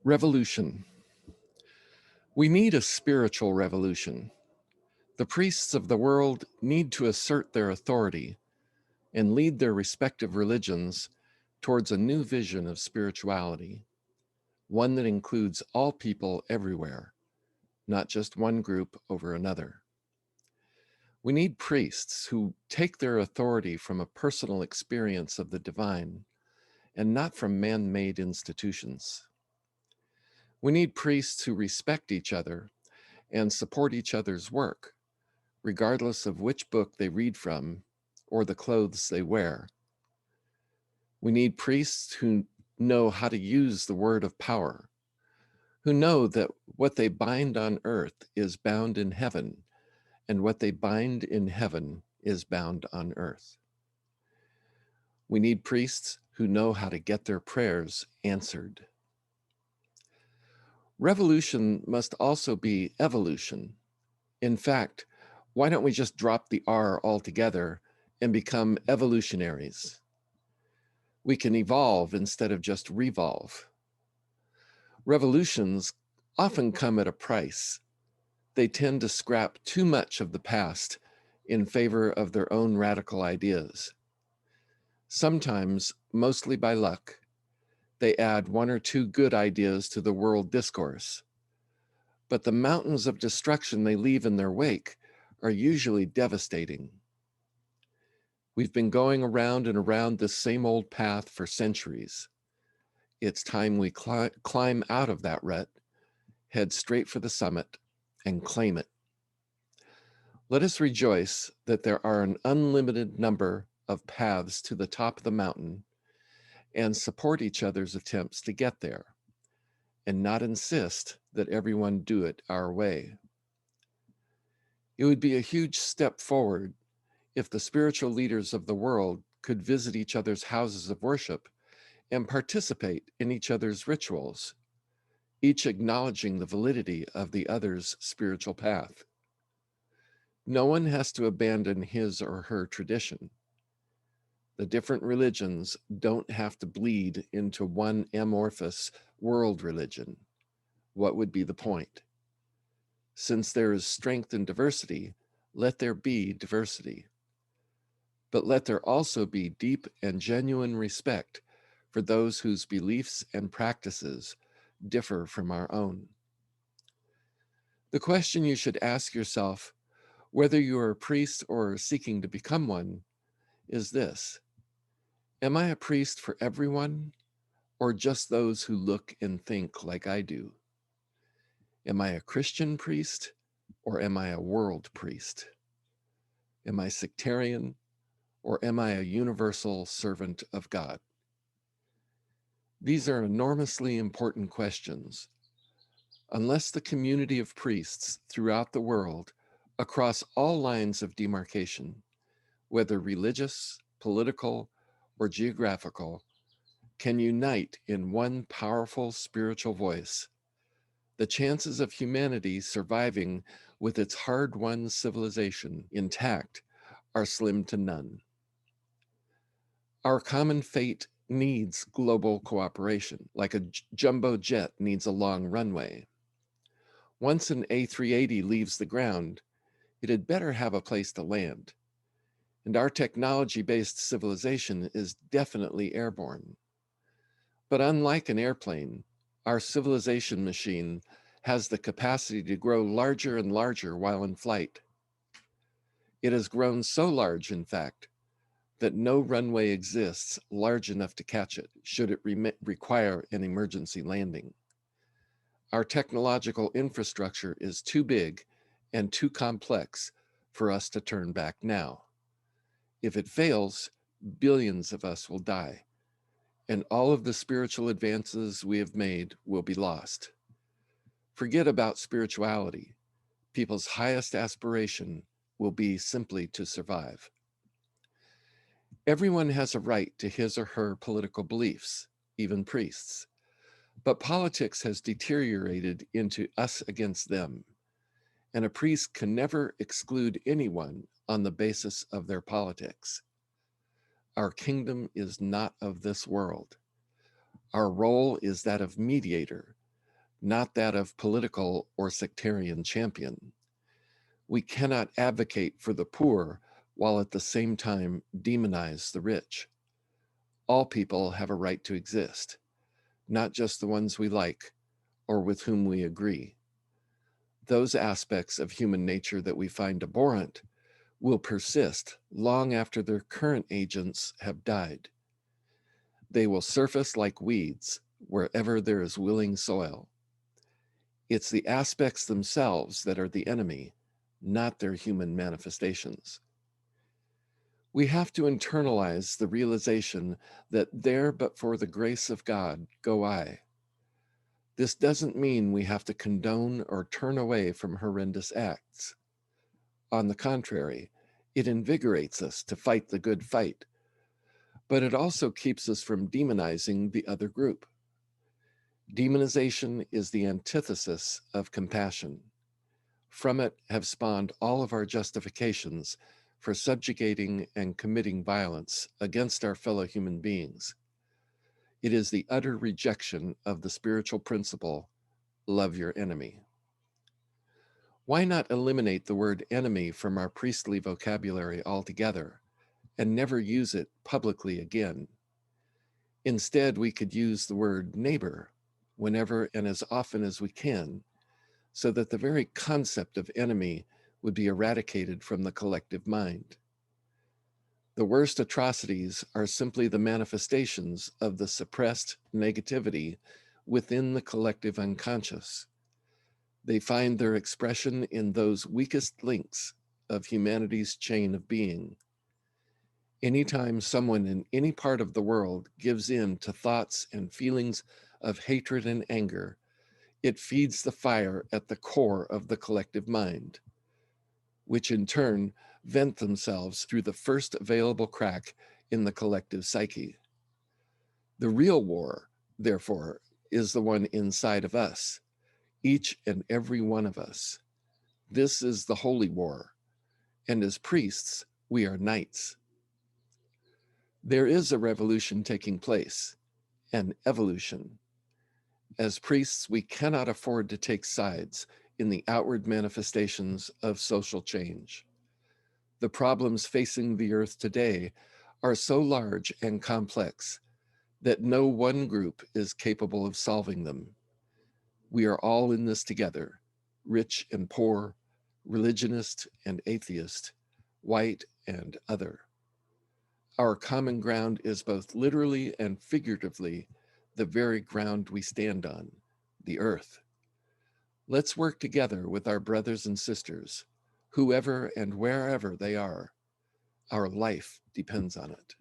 Revolution. We need a spiritual revolution. The priests of the world need to assert their authority and lead their respective religions towards a new vision of spirituality, one that includes all people everywhere, not just one group over another. We need priests who take their authority from a personal experience of the divine and not from man-made institutions. We need priests who respect each other and support each other's work, regardless of which book they read from or the clothes they wear. We need priests who know how to use the word of power, who know that what they bind on earth is bound in heaven, and what they bind in heaven is bound on earth. We need priests who know how to get their prayers answered. Revolution must also be evolution. In fact, why don't we just drop the R altogether and become evolutionaries? We can evolve instead of just revolve. Revolutions often come at a price. They tend to scrap too much of the past in favor of their own radical ideas. Sometimes, mostly by luck, they add one or two good ideas to the world discourse. But the mountains of destruction they leave in their wake are usually devastating. We've been going around and around this same old path for centuries. It's time we climb out of that rut, head straight for the summit, and claim it. Let us rejoice that there are an unlimited number of paths to the top of the mountain and support each other's attempts to get there, and not insist that everyone do it our way. It would be a huge step forward if the spiritual leaders of the world could visit each other's houses of worship and participate in each other's rituals, each acknowledging the validity of the other's spiritual path. No one has to abandon his or her tradition. The different religions don't have to bleed into one amorphous world religion. What would be the point? Since there is strength in diversity, let there be diversity. But let there also be deep and genuine respect for those whose beliefs and practices differ from our own. The question you should ask yourself, whether you are a priest or seeking to become one, is this: am I a priest for everyone, or just those who look and think like I do? Am I a Christian priest, or am I a world priest? Am I sectarian, or am I a universal servant of God? These are enormously important questions. Unless the community of priests throughout the world, across all lines of demarcation, whether religious, political, or geographical, can unite in one powerful spiritual voice, the chances of humanity surviving with its hard-won civilization intact are slim to none. Our common fate needs global cooperation, like a jumbo jet needs a long runway. Once an A380 leaves the ground, it had better have a place to land. And our technology-based civilization is definitely airborne. But unlike an airplane, our civilization machine has the capacity to grow larger and larger while in flight. It has grown so large, in fact, that no runway exists large enough to catch it, should it require an emergency landing. Our technological infrastructure is too big and too complex for us to turn back now. If it fails, billions of us will die, and all of the spiritual advances we have made will be lost. Forget about spirituality. People's highest aspiration will be simply to survive. Everyone has a right to his or her political beliefs, even priests. But politics has deteriorated into us against them, and a priest can never exclude anyone on the basis of their politics. Our kingdom is not of this world. Our role is that of mediator not that of political or sectarian champion. We cannot advocate for the poor while at the same time demonize the rich. All people have a right to exist, not just the ones we like or with whom we agree. Those aspects of human nature that we find abhorrent will persist long after their current agents have died. They will surface like weeds wherever there is willing soil. It's the aspects themselves that are the enemy, not their human manifestations. We have to internalize the realization that there but for the grace of God go I. This doesn't mean we have to condone or turn away from horrendous acts. On the contrary, it invigorates us to fight the good fight, but it also keeps us from demonizing the other group. Demonization is the antithesis of compassion. From it have spawned all of our justifications for subjugating and committing violence against our fellow human beings. It is the utter rejection of the spiritual principle, love your enemy. Why not eliminate the word enemy from our priestly vocabulary altogether and never use it publicly again? Instead, we could use the word neighbor whenever and as often as we can, so that the very concept of enemy would be eradicated from the collective mind. The worst atrocities are simply the manifestations of the suppressed negativity within the collective unconscious. They find their expression in those weakest links of humanity's chain of being. Anytime someone in any part of the world gives in to thoughts and feelings of hatred and anger, it feeds the fire at the core of the collective mind, which in turn vent themselves through the first available crack in the collective psyche. The real war, therefore, is the one inside of us, each and every one of us. This is the holy war, and as priests, we are knights. There is a revolution taking place, an evolution. As priests, we cannot afford to take sides in the outward manifestations of social change. The problems facing the earth today are so large and complex that no one group is capable of solving them. We are all in this together, rich and poor, religionist and atheist, white and other. Our common ground is both literally and figuratively the very ground we stand on, the earth. Let's work together with our brothers and sisters, whoever and wherever they are. Our life depends on it.